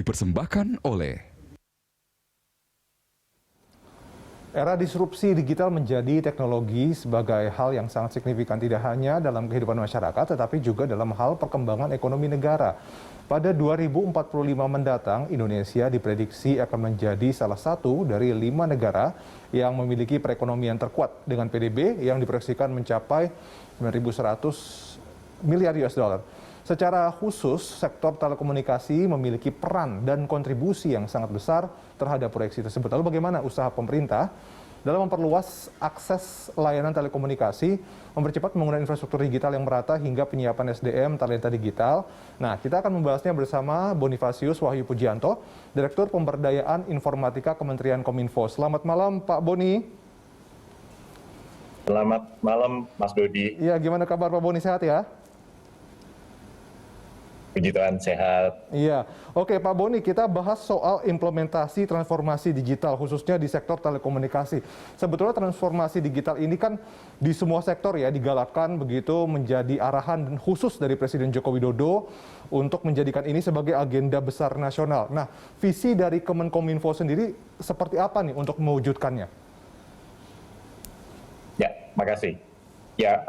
dipersembahkan oleh Era disrupsi digital menjadi teknologi sebagai hal yang sangat signifikan tidak hanya dalam kehidupan masyarakat tetapi juga dalam hal perkembangan ekonomi negara. Pada 2045 mendatang, Indonesia diprediksi akan menjadi salah satu dari 5 negara yang memiliki perekonomian terkuat dengan PDB yang diproyeksikan mencapai 9.100 miliar US dollar. Secara khusus, sektor telekomunikasi memiliki peran dan kontribusi yang sangat besar terhadap proyeksi tersebut. Lalu bagaimana usaha pemerintah dalam memperluas akses layanan telekomunikasi, mempercepat pembangunan infrastruktur digital yang merata hingga penyiapan SDM talenta digital? Nah, kita akan membahasnya bersama Bonifasius Wahyu Pujianto, Direktur Pemberdayaan Informatika Kementerian Kominfo. Selamat malam, Pak Boni. Selamat malam, Mas Dodi. Iya, gimana kabar Pak Boni? Sehat ya? Puji Tuhan, sehat. Iya, oke Pak Boni, kita bahas soal implementasi transformasi digital khususnya di sektor telekomunikasi. Sebetulnya transformasi digital ini kan di semua sektor ya digalakkan begitu menjadi arahan khusus dari Presiden Joko Widodo untuk menjadikan ini sebagai agenda besar nasional. Nah, visi dari Kemenkominfo sendiri seperti apa nih untuk mewujudkannya? Ya, makasih. Ya,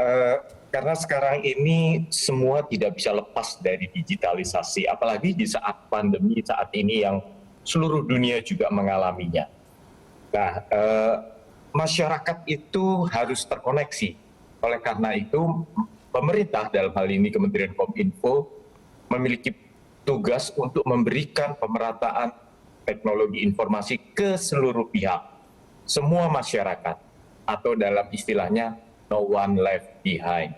karena sekarang ini semua tidak bisa lepas dari digitalisasi, apalagi di saat pandemi saat ini yang seluruh dunia juga mengalaminya. Nah, masyarakat itu harus terkoneksi. Oleh karena itu, pemerintah dalam hal ini Kementerian Kominfo memiliki tugas untuk memberikan pemerataan teknologi informasi ke seluruh pihak, semua masyarakat, atau dalam istilahnya no one left behind.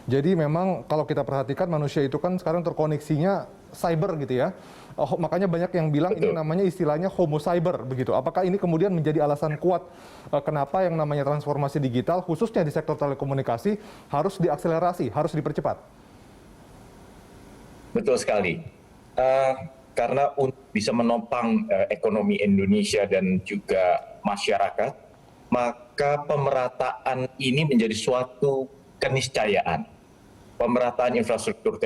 Jadi memang kalau kita perhatikan manusia itu kan sekarang terkoneksinya cyber gitu ya. Makanya banyak yang bilang ini namanya istilahnya homo cyber begitu. Apakah ini kemudian menjadi alasan kuat kenapa yang namanya transformasi digital khususnya di sektor telekomunikasi harus diakselerasi, harus dipercepat? Betul sekali. Karena untuk bisa menopang ekonomi Indonesia dan juga masyarakat, maka pemerataan ini menjadi suatu keniscayaan. Pemerataan infrastruktur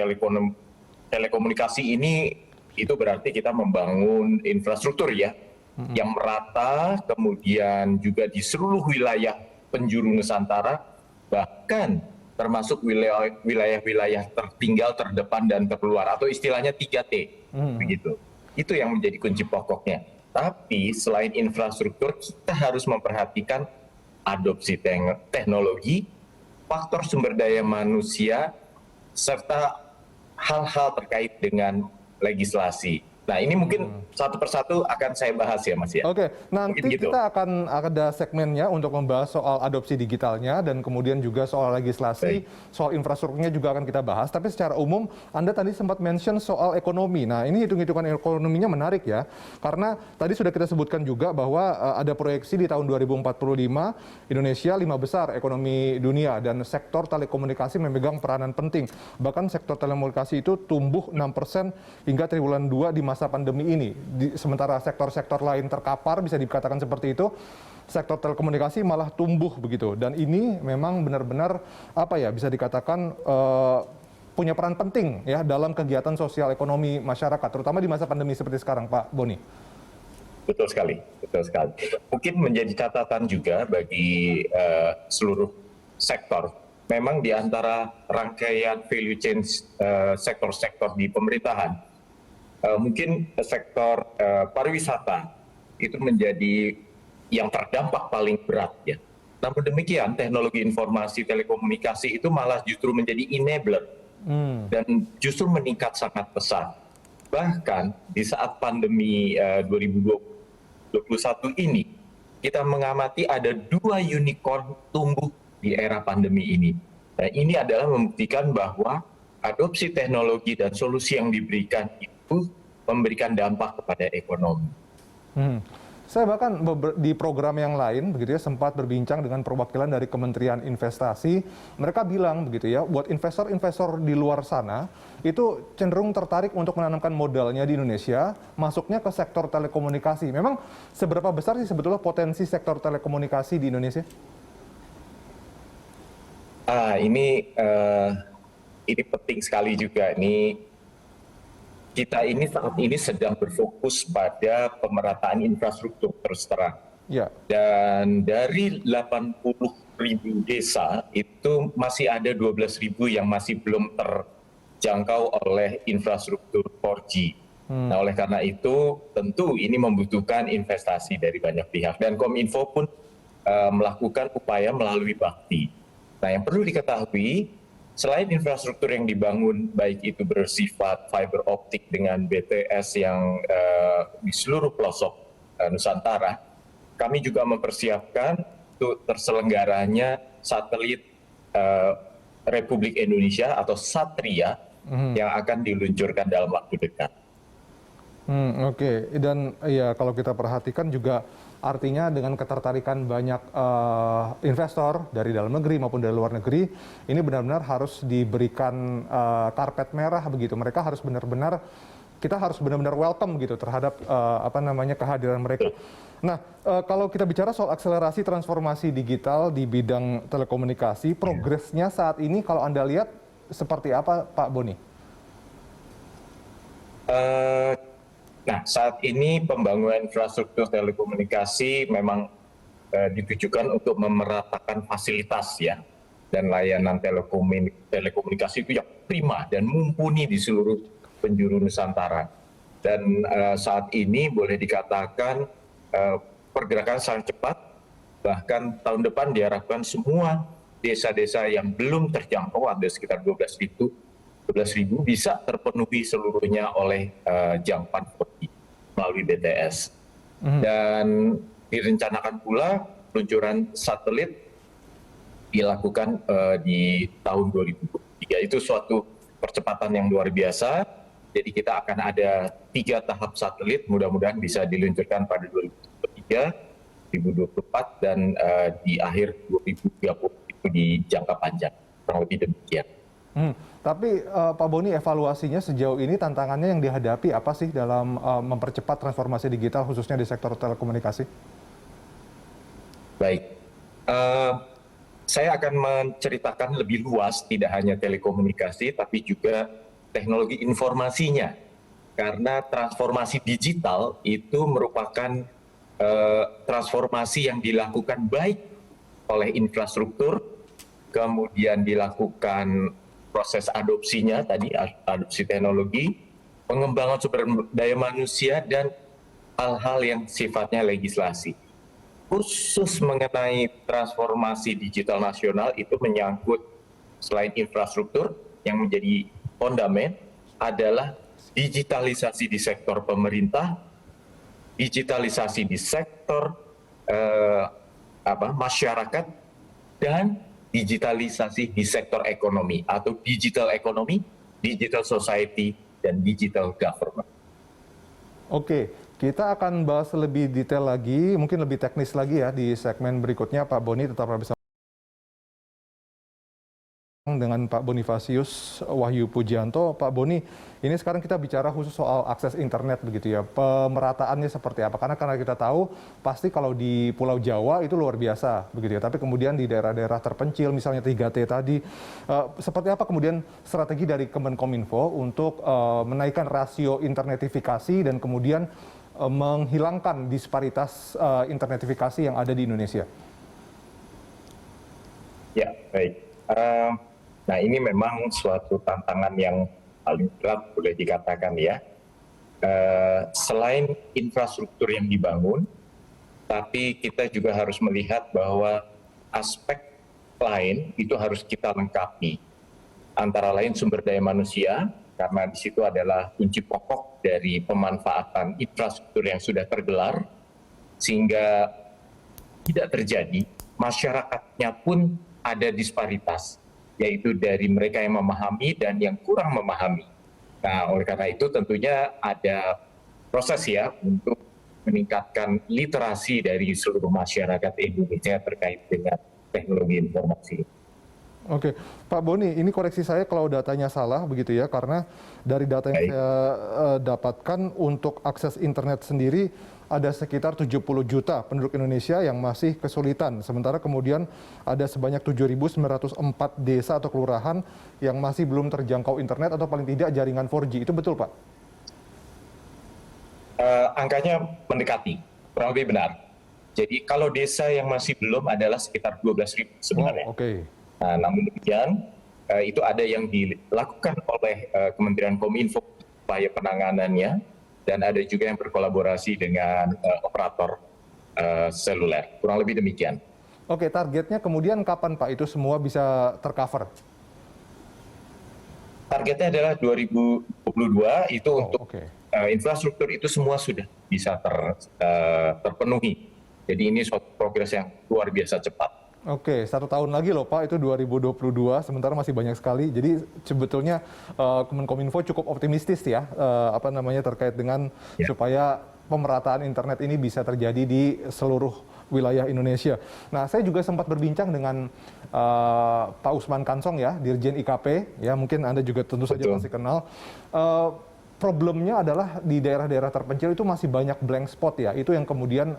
telekomunikasi ini itu berarti kita membangun infrastruktur ya yang merata, kemudian juga di seluruh wilayah penjuru Nusantara, bahkan termasuk wilayah-wilayah tertinggal, terdepan, dan terluar, atau istilahnya 3T. Begitu. Itu yang menjadi kunci pokoknya. Tapi selain infrastruktur, kita harus memperhatikan adopsi teknologi, faktor sumber daya manusia, serta hal-hal terkait dengan legislasi. Nah, ini mungkin satu persatu akan saya bahas ya, Mas ya. Oke, nanti gitu. kita akan ada segmennya untuk membahas soal adopsi digitalnya dan kemudian juga soal legislasi, soal infrastrukturnya juga akan kita bahas. Tapi secara umum, Anda tadi sempat mention soal ekonomi. Nah, ini hitung-hitungan ekonominya menarik ya. Karena tadi sudah kita sebutkan juga bahwa ada proyeksi di tahun 2045 Indonesia 5 besar ekonomi dunia dan sektor telekomunikasi memegang peranan penting. Bahkan sektor telekomunikasi itu tumbuh 6% hingga triwulan 2 di masa pandemi ini. Sementara sektor-sektor lain terkapar, bisa dikatakan seperti itu, sektor telekomunikasi malah tumbuh begitu. Dan ini memang benar-benar apa ya, bisa dikatakan punya peran penting ya dalam kegiatan sosial ekonomi masyarakat, terutama di masa pandemi seperti sekarang, Pak Boni. Betul sekali, betul sekali. Mungkin menjadi catatan juga bagi seluruh sektor. Memang di antara rangkaian value chain sektor-sektor di pemerintahan, mungkin sektor pariwisata itu menjadi yang terdampak paling berat ya. Namun demikian, teknologi informasi telekomunikasi itu malah justru menjadi enabler dan justru meningkat sangat pesat. Bahkan di saat pandemi 2021 ini, kita mengamati ada 2 unicorn tumbuh di era pandemi ini. Nah, ini adalah membuktikan bahwa adopsi teknologi dan solusi yang diberikan itu memberikan dampak kepada ekonomi. Saya bahkan di program yang lain begitu ya sempat berbincang dengan perwakilan dari Kementerian Investasi. Mereka bilang begitu ya, buat investor-investor di luar sana itu cenderung tertarik untuk menanamkan modalnya di Indonesia, masuknya ke sektor telekomunikasi. Memang seberapa besar sih sebetulnya potensi sektor telekomunikasi di Indonesia? Ini penting sekali juga. Ini kita ini saat ini sedang berfokus pada pemerataan infrastruktur terus terang. Ya. Dan dari 80.000 desa itu masih ada 12.000 yang masih belum terjangkau oleh infrastruktur 4G. Nah, oleh karena itu tentu ini membutuhkan investasi dari banyak pihak dan Kominfo pun melakukan upaya melalui Bakti. Nah, yang perlu diketahui selain infrastruktur yang dibangun baik itu bersifat fiber optik dengan BTS yang di seluruh pelosok Nusantara, kami juga mempersiapkan untuk terselenggaranya satelit Republik Indonesia atau Satria yang akan diluncurkan dalam waktu dekat. Oke. Dan ya kalau kita perhatikan juga artinya dengan ketertarikan banyak investor dari dalam negeri maupun dari luar negeri, ini benar-benar harus diberikan karpet merah begitu. Mereka harus benar-benar, kita harus benar-benar welcome gitu terhadap kehadiran mereka. Nah, kalau kita bicara soal akselerasi transformasi digital di bidang telekomunikasi, progresnya saat ini kalau Anda lihat seperti apa, Pak Boni? Nah, saat ini pembangunan infrastruktur telekomunikasi memang ditujukan untuk memeratakan fasilitas ya dan layanan telekomunikasi itu yang prima dan mumpuni di seluruh penjuru Nusantara. Dan saat ini boleh dikatakan pergerakan sangat cepat, bahkan tahun depan diharapkan semua desa-desa yang belum terjangkau, ada sekitar 12.000 bisa terpenuhi seluruhnya oleh jangkauan 4G melalui BTS. Dan direncanakan pula peluncuran satelit dilakukan di tahun 2023. Itu suatu percepatan yang luar biasa. Jadi kita akan ada 3 tahap satelit, mudah-mudahan bisa diluncurkan pada 2023, 2024, dan di akhir 2030 itu di jangka panjang. Kurang lebih demikian. Tapi Pak Boni, evaluasinya sejauh ini tantangannya yang dihadapi apa sih dalam mempercepat transformasi digital khususnya di sektor telekomunikasi? Baik, saya akan menceritakan lebih luas tidak hanya telekomunikasi tapi juga teknologi informasinya. Karena transformasi digital itu merupakan transformasi yang dilakukan baik oleh infrastruktur, kemudian dilakukan proses adopsinya tadi, adopsi teknologi, pengembangan sumber daya manusia, dan hal-hal yang sifatnya legislasi. Khusus mengenai transformasi digital nasional itu menyangkut selain infrastruktur yang menjadi fondamen adalah digitalisasi di sektor pemerintah, digitalisasi di sektor masyarakat, dan digitalisasi di sektor ekonomi atau digital ekonomi, digital society, dan digital government. Oke, kita akan bahas lebih detail lagi, mungkin lebih teknis lagi ya di segmen berikutnya. Pak Boni tetaplah bersama dengan Pak Bonifasius Wahyu Pujianto. Pak Boni, ini sekarang kita bicara khusus soal akses internet begitu ya. Pemerataannya seperti apa? Karena kita tahu pasti kalau di Pulau Jawa itu luar biasa begitu ya. Tapi kemudian di daerah-daerah terpencil misalnya 3T tadi, seperti apa kemudian strategi dari Kemenkominfo untuk menaikkan rasio internetifikasi dan kemudian menghilangkan disparitas internetifikasi yang ada di Indonesia? Ya, baik. Nah, ini memang suatu tantangan yang paling berat boleh dikatakan ya. Selain infrastruktur yang dibangun, tapi kita juga harus melihat bahwa aspek lain itu harus kita lengkapi. Antara lain sumber daya manusia, karena di situ adalah kunci pokok dari pemanfaatan infrastruktur yang sudah tergelar, sehingga tidak terjadi, masyarakatnya pun ada disparitas, yaitu dari mereka yang memahami dan yang kurang memahami. Nah, oleh karena itu tentunya ada proses ya untuk meningkatkan literasi dari seluruh masyarakat Indonesia terkait dengan teknologi informasi. Oke, Pak Boni, ini koreksi saya kalau datanya salah begitu ya, karena dari data yang saya dapatkan untuk akses internet sendiri ada sekitar 70 juta penduduk Indonesia yang masih kesulitan. Sementara kemudian ada sebanyak 7.904 desa atau kelurahan yang masih belum terjangkau internet atau paling tidak jaringan 4G. Itu betul, Pak? Angkanya mendekati, kurang lebih benar. Jadi kalau desa yang masih belum adalah sekitar 12.000 sebenarnya. Oke. Nah, namun demikian, itu ada yang dilakukan oleh Kementerian Kominfo upaya penanganannya, dan ada juga yang berkolaborasi dengan operator seluler. Kurang lebih demikian. Oke, targetnya kemudian kapan Pak itu semua bisa tercover? Targetnya adalah 2022 itu untuk Oke. infrastruktur itu semua sudah bisa terpenuhi. Jadi ini suatu progres yang luar biasa cepat. Oke, 1 tahun lagi loh Pak, itu 2022, sementara masih banyak sekali. Jadi sebetulnya Kemenkominfo cukup optimistis ya, terkait dengan supaya pemerataan internet ini bisa terjadi di seluruh wilayah Indonesia. Nah, saya juga sempat berbincang dengan Pak Usman Kansong ya, Dirjen IKP, ya mungkin Anda juga tentu saja masih kenal. Problemnya adalah di daerah-daerah terpencil itu masih banyak blank spot ya, itu yang kemudian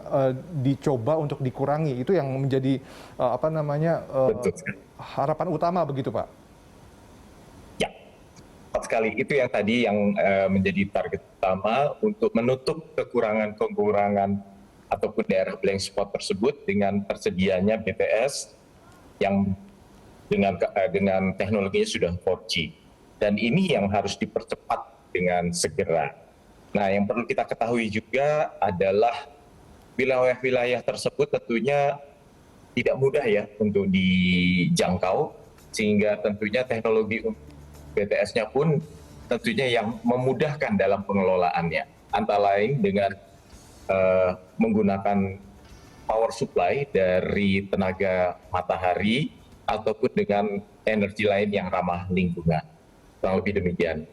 dicoba untuk dikurangi, itu yang menjadi harapan utama begitu Pak? Ya, tepat sekali. Itu yang tadi yang menjadi target utama untuk menutup kekurangan-kekurangan ataupun daerah blank spot tersebut dengan tersedianya BTS yang dengan teknologinya sudah 4G. Dan ini yang harus dipercepat dengan segera. Nah, yang perlu kita ketahui juga adalah wilayah-wilayah tersebut tentunya tidak mudah ya untuk dijangkau, sehingga tentunya teknologi BTS-nya pun tentunya yang memudahkan dalam pengelolaannya. Antara lain dengan menggunakan power supply dari tenaga matahari ataupun dengan energi lain yang ramah lingkungan. Kurang lebih demikian.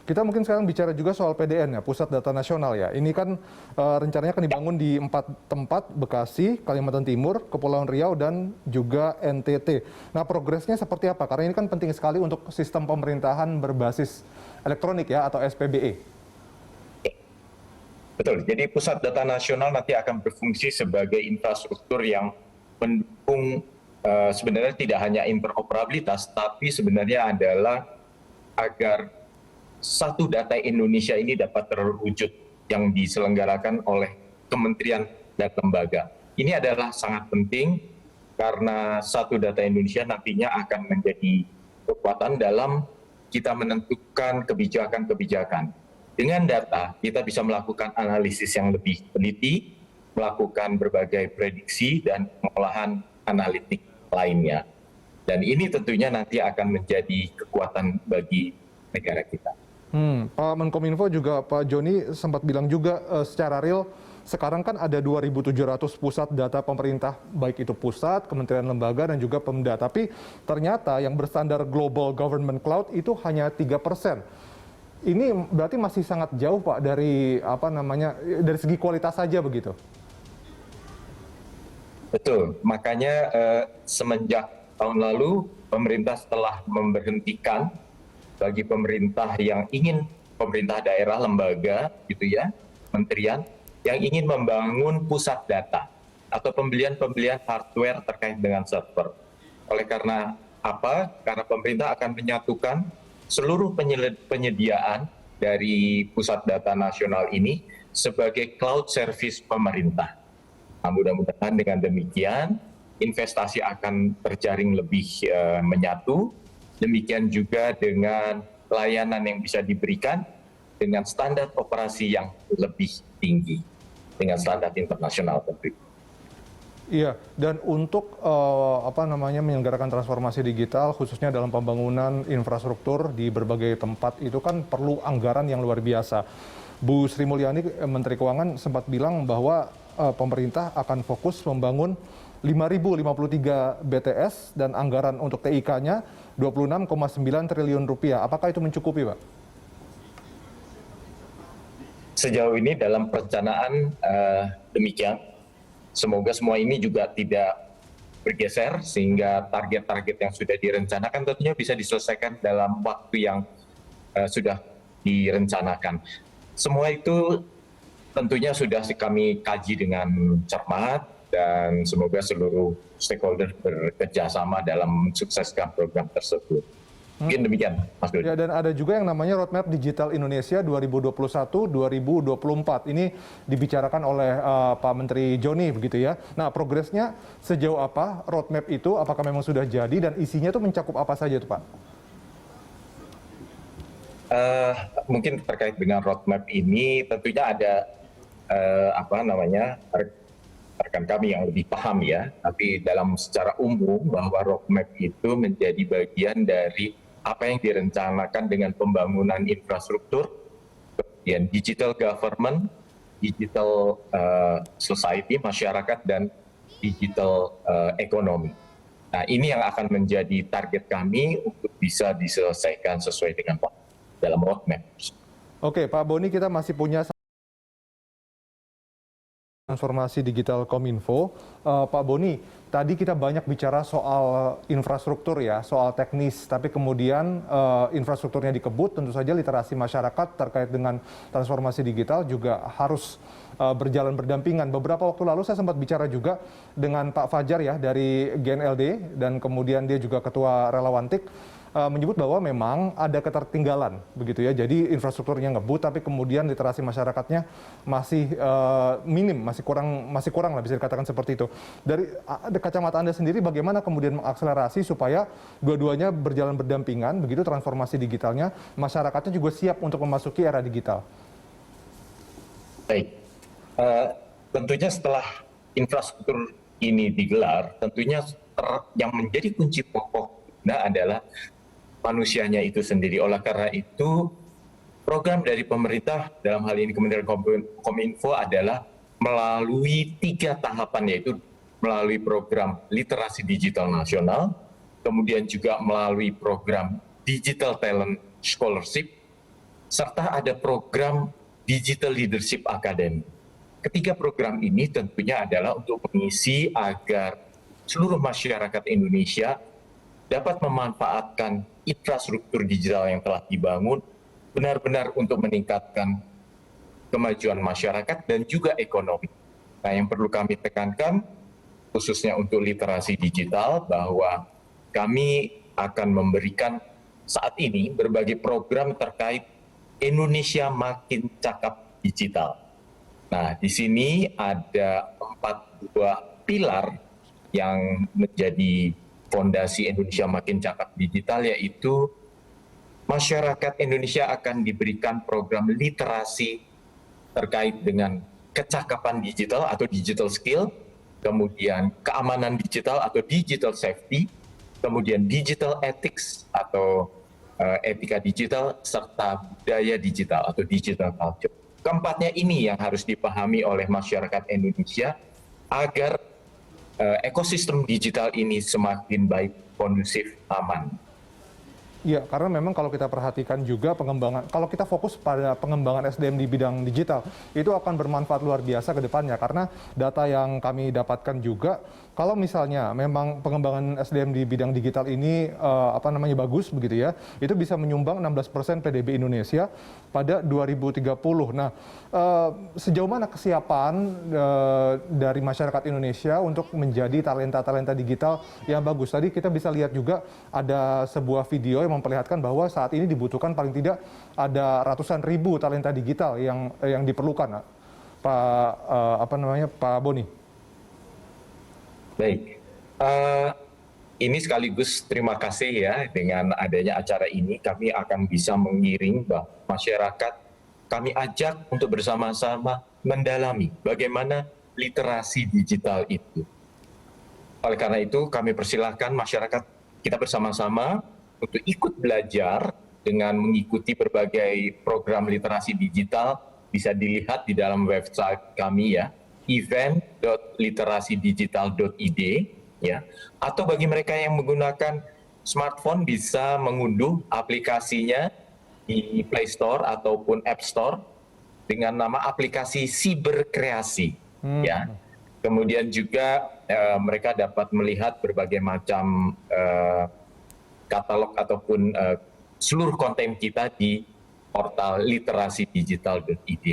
Kita mungkin sekarang bicara juga soal PDN ya, Pusat Data Nasional ya. Ini kan rencananya akan dibangun di 4 tempat, Bekasi, Kalimantan Timur, Kepulauan Riau, dan juga NTT. Nah, progresnya seperti apa? Karena ini kan penting sekali untuk sistem pemerintahan berbasis elektronik ya, atau SPBE. Betul, jadi Pusat Data Nasional nanti akan berfungsi sebagai infrastruktur yang mendukung sebenarnya tidak hanya interoperabilitas, tapi sebenarnya adalah agar satu data Indonesia ini dapat terwujud yang diselenggarakan oleh kementerian dan lembaga. Ini adalah sangat penting karena satu data Indonesia nantinya akan menjadi kekuatan dalam kita menentukan kebijakan-kebijakan. Dengan data, kita bisa melakukan analisis yang lebih teliti, melakukan berbagai prediksi dan pengolahan analitik lainnya. Dan ini tentunya nanti akan menjadi kekuatan bagi negara kita. Pak Menkominfo juga Pak Joni sempat bilang juga secara real sekarang kan ada 2.700 pusat data pemerintah, baik itu pusat, kementerian lembaga, dan juga Pemda. Tapi ternyata yang berstandar Global Government Cloud itu hanya 3%. Ini berarti masih sangat jauh Pak dari dari segi kualitas saja begitu. Betul, makanya semenjak tahun lalu pemerintah telah memberhentikan bagi pemerintah yang ingin, pemerintah daerah, lembaga gitu ya, kementerian yang ingin membangun pusat data atau pembelian hardware terkait dengan server. Oleh karena apa? Karena pemerintah akan menyatukan seluruh penyediaan dari pusat data nasional ini sebagai cloud service pemerintah. Nah, mudah-mudahan dengan demikian investasi akan terjaring lebih menyatu. Demikian juga dengan layanan yang bisa diberikan dengan standar operasi yang lebih tinggi, dengan standar internasional tentu. Iya, dan untuk menyelenggarakan transformasi digital, khususnya dalam pembangunan infrastruktur di berbagai tempat, itu kan perlu anggaran yang luar biasa. Bu Sri Mulyani, Menteri Keuangan, sempat bilang bahwa pemerintah akan fokus membangun 5.053 BTS dan anggaran untuk TIK-nya 26,9 triliun rupiah. Apakah itu mencukupi, Pak? Sejauh ini dalam perencanaan demikian. Semoga semua ini juga tidak bergeser sehingga target-target yang sudah direncanakan tentunya bisa diselesaikan dalam waktu yang sudah direncanakan. Semua itu tentunya sudah kami kaji dengan cermat dan semoga seluruh stakeholder bekerja sama dalam mensukseskan program tersebut. Mungkin demikian, Mas Dodi. Ya, dan ada juga yang namanya Roadmap Digital Indonesia 2021-2024. Ini dibicarakan oleh Pak Menteri Joni begitu ya. Nah, progresnya sejauh apa roadmap itu? Apakah memang sudah jadi dan isinya itu mencakup apa saja tuh Pak? Mungkin terkait dengan roadmap ini tentunya ada rekan kami yang lebih paham ya, tapi dalam secara umum bahwa roadmap itu menjadi bagian dari apa yang direncanakan dengan pembangunan infrastruktur, kemudian digital government, digital society, masyarakat, dan digital ekonomi. Nah, ini yang akan menjadi target kami untuk bisa diselesaikan sesuai dengan dalam roadmap. Oke, Pak Boni, kita masih punya transformasi digital Kominfo. Pak Boni, tadi kita banyak bicara soal infrastruktur ya, soal teknis, tapi kemudian infrastrukturnya dikebut, tentu saja literasi masyarakat terkait dengan transformasi digital juga harus berjalan berdampingan. Beberapa waktu lalu saya sempat bicara juga dengan Pak Fajar ya dari GNLD, dan kemudian dia juga ketua Relawantik, menyebut bahwa memang ada ketertinggalan begitu ya. Jadi infrastrukturnya ngebut tapi kemudian literasi masyarakatnya masih minim, masih kurang lah bisa dikatakan seperti itu. Dari kacamata Anda sendiri bagaimana kemudian mengakselerasi supaya dua-duanya berjalan berdampingan begitu transformasi digitalnya, masyarakatnya juga siap untuk memasuki era digital. Baik. Tentunya setelah infrastruktur ini digelar, tentunya yang menjadi kunci pokok adalah manusianya itu sendiri. Oleh karena itu, program dari pemerintah dalam hal ini Kementerian Kominfo adalah melalui 3 tahapan, yaitu melalui program literasi digital nasional, kemudian juga melalui program Digital Talent Scholarship, serta ada program Digital Leadership Academy. Ketiga program ini tentunya adalah untuk mengisi agar seluruh masyarakat Indonesia dapat memanfaatkan infrastruktur digital yang telah dibangun benar-benar untuk meningkatkan kemajuan masyarakat dan juga ekonomi. Nah, yang perlu kami tekankan khususnya untuk literasi digital bahwa kami akan memberikan saat ini berbagai program terkait Indonesia Makin Cakap Digital. Nah, di sini ada 4 buah pilar yang menjadi fondasi Indonesia Makin Cakap Digital, yaitu masyarakat Indonesia akan diberikan program literasi terkait dengan kecakapan digital atau digital skill, kemudian keamanan digital atau digital safety, kemudian digital ethics atau etika digital, serta budaya digital atau digital culture. Keempatnya ini yang harus dipahami oleh masyarakat Indonesia agar ekosistem digital ini semakin baik, kondusif, aman. Iya, karena memang kalau kita perhatikan juga pengembangan, kalau kita fokus pada pengembangan SDM di bidang digital, itu akan bermanfaat luar biasa ke depannya. Karena data yang kami dapatkan juga, kalau misalnya memang pengembangan SDM di bidang digital ini bagus begitu ya, itu bisa menyumbang 16% PDB Indonesia pada 2030. Nah, sejauh mana kesiapan dari masyarakat Indonesia untuk menjadi talenta-talenta digital yang bagus? Tadi kita bisa lihat juga ada sebuah video yang memperlihatkan bahwa saat ini dibutuhkan paling tidak ada ratusan ribu talenta digital yang diperlukan, Pak Boni. Baik, ini sekaligus terima kasih ya, dengan adanya acara ini kami akan bisa mengiring masyarakat, kami ajak untuk bersama-sama mendalami bagaimana literasi digital itu. Oleh karena itu kami persilahkan masyarakat kita bersama-sama untuk ikut belajar dengan mengikuti berbagai program literasi digital. Bisa dilihat di dalam website kami ya, event.literasidigital.id ya. Atau bagi mereka yang menggunakan smartphone bisa mengunduh aplikasinya di Play Store ataupun App Store dengan nama aplikasi Siberkreasi ya. Kemudian juga mereka dapat melihat berbagai macam katalog ataupun seluruh konten kita di portal literasidigital.id.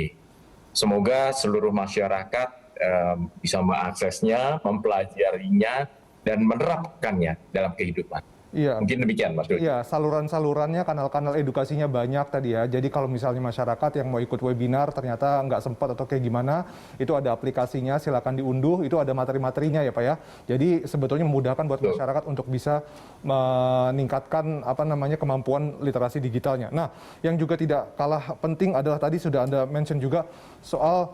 Semoga seluruh masyarakat bisa mengaksesnya, mempelajarinya, dan menerapkannya dalam kehidupan. Iya. Mungkin demikian Mas Dodi. Iya, saluran-salurannya, kanal-kanal edukasinya banyak tadi ya. Jadi kalau misalnya masyarakat yang mau ikut webinar ternyata nggak sempat atau kayak gimana, itu ada aplikasinya, silakan diunduh, itu ada materi-materinya ya Pak ya. Jadi sebetulnya memudahkan buat masyarakat untuk bisa meningkatkan kemampuan literasi digitalnya. Nah, yang juga tidak kalah penting adalah tadi sudah Anda mention juga soal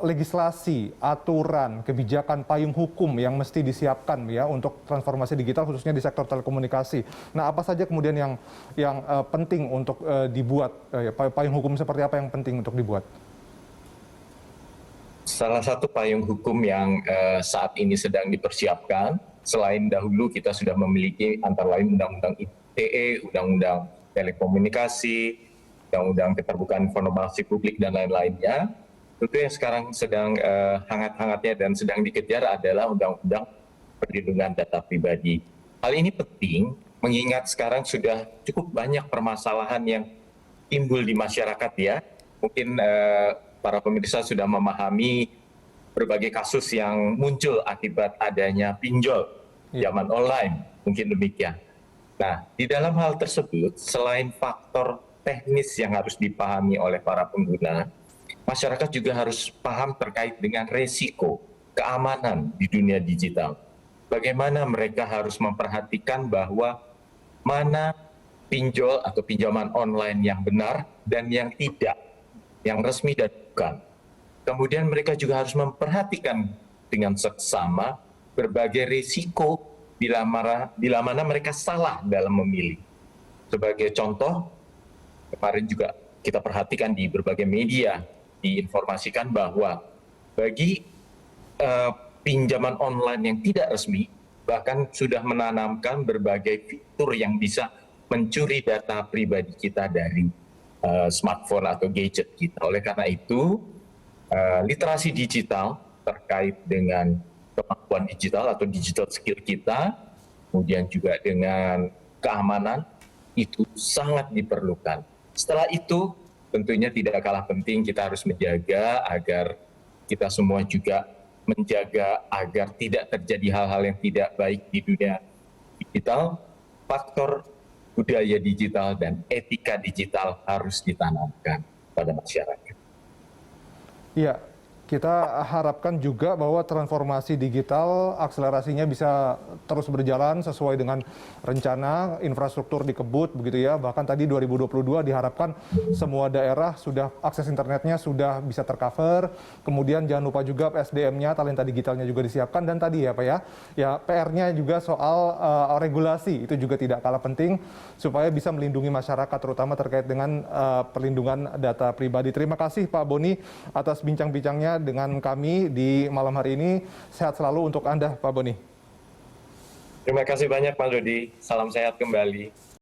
legislasi, aturan, kebijakan, payung hukum yang mesti disiapkan ya untuk transformasi digital khususnya di sektor telekomunikasi. Nah, apa saja kemudian yang penting untuk dibuat? Payung hukum seperti apa yang penting untuk dibuat? Salah satu payung hukum yang saat ini sedang dipersiapkan, selain dahulu kita sudah memiliki antara lain Undang-Undang ITE, Undang-Undang Telekomunikasi, Undang-Undang Keterbukaan Informasi Publik, dan lain-lainnya. Tentu yang sekarang sedang hangat-hangatnya dan sedang dikejar adalah Undang-Undang Perlindungan Data Pribadi. Hal ini penting mengingat sekarang sudah cukup banyak permasalahan yang timbul di masyarakat ya. Mungkin para pemirsa sudah memahami berbagai kasus yang muncul akibat adanya pinjol zaman online, mungkin demikian. Nah, di dalam hal tersebut, selain faktor teknis yang harus dipahami oleh para pengguna, masyarakat juga harus paham terkait dengan resiko keamanan di dunia digital. Bagaimana mereka harus memperhatikan bahwa mana pinjol atau pinjaman online yang benar dan yang tidak, yang resmi dan bukan. Kemudian mereka juga harus memperhatikan dengan seksama berbagai risiko bila mana mereka salah dalam memilih. Sebagai contoh, kemarin juga kita perhatikan di berbagai media diinformasikan bahwa bagi pinjaman online yang tidak resmi, bahkan sudah menanamkan berbagai fitur yang bisa mencuri data pribadi kita dari smartphone atau gadget kita. Oleh karena itu, literasi digital terkait dengan kemampuan digital atau digital skill kita, kemudian juga dengan keamanan, itu sangat diperlukan. Setelah itu, tentunya tidak kalah penting kita harus menjaga agar kita semua juga menjaga agar tidak terjadi hal-hal yang tidak baik di dunia digital. Faktor budaya digital dan etika digital harus ditanamkan pada masyarakat. Iya, kita harapkan juga bahwa transformasi digital akselerasinya bisa terus berjalan sesuai dengan rencana infrastruktur dikebut begitu ya. Bahkan tadi 2022 diharapkan semua daerah sudah akses internetnya sudah bisa tercover. Kemudian jangan lupa juga SDM-nya, talenta digitalnya juga disiapkan, dan tadi ya Pak ya PR-nya juga soal regulasi itu juga tidak kalah penting supaya bisa melindungi masyarakat terutama terkait dengan perlindungan data pribadi. Terima kasih Pak Boni atas bincang-bincangnya dengan kami di malam hari ini. Sehat selalu untuk Anda, Pak Boni. Terima kasih banyak, Pak Dodi. Salam sehat kembali.